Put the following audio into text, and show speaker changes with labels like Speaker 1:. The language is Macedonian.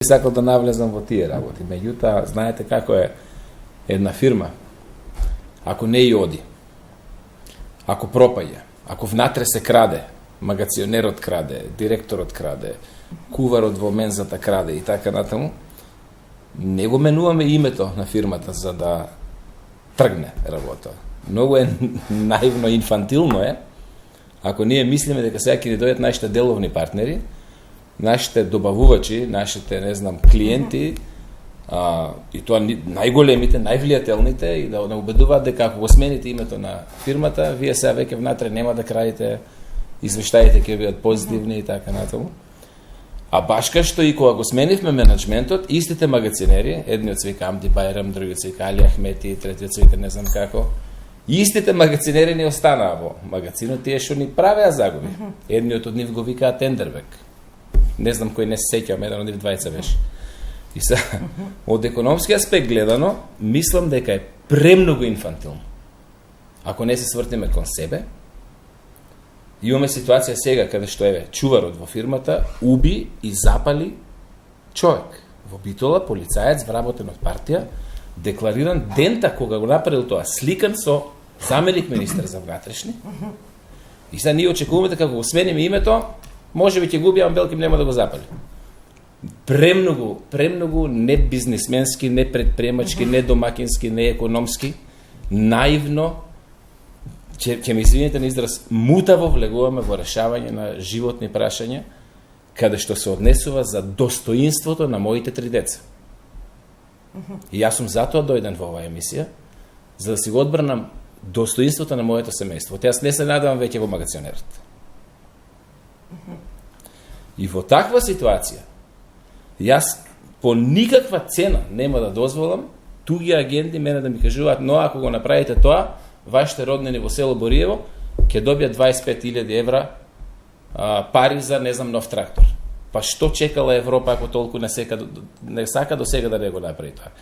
Speaker 1: сакал да навлезам во тие работи. Меѓутоа, знаете како е една фирма, ако не и оди, ако пропаѓа, ако внатре се краде, магационерот краде, директорот краде, куварот во мензата краде и така натаму, не го менуваме името на фирмата за да тргне работа. Многу е наивно, инфантилно е, ако ние мислиме дека сега ќе ни дојдат нашите деловни партнери, нашите добавувачи, нашите, не знам, клиенти, и тоа најголемите, највлијателните, и да не убедуваат дека ако го смените името на фирмата, вие сега веќе внатре нема да крадите, извештаите ќе бидат позитивни и така натаму. А баш кај што и кога го сменивме менеджментот, истите магазинери, едниот се вика Амди Байрам, другиот се вика Али Ахмети, третиот се вика не знам како, истите магазинери не останаа во магазинот, тие што ни правеа загуби. Едниот од нив го викаа Тендербек. Не знам кој не се сеќавам, еден од нив двајца беше. И са, од економски аспект гледано, мислам дека е премногу инфантилно. Ако не се свртиме кон себе, имаме ситуација сега каде што еве чуварот во фирмата уби и запали човек. Во Битола полицаец вработен од партија, деклариран дента кога го направил тоа, сликан со заменик министер за внатрешни. И сега ние очекуваме дека кога го смениме името, може би ќе губи, ама белким нема да го запали. Премногу не бизнисменски, не предприемачки, не домакински, не економски, наивно, ќе ми извините на израз, мутаво влегуваме во решавање на животни прашања, каде што се однесува за достоинството на моите 3 деца. И јас сум затоа дојден во оваа емисија, за да си го одбранам достоинството на моето семејство. Јас не се надевам веќе во магационерот. И во таква ситуација, јас по никаква цена нема да дозволам туги агенти мене да ми кажуваат, но ако го направите тоа, вашите роднини во село Бориево ќе добијат 25.000 евра пари за, не знам, нов трактор. Па што чекала Европа ако толку не сака до сега да не го направи тоа?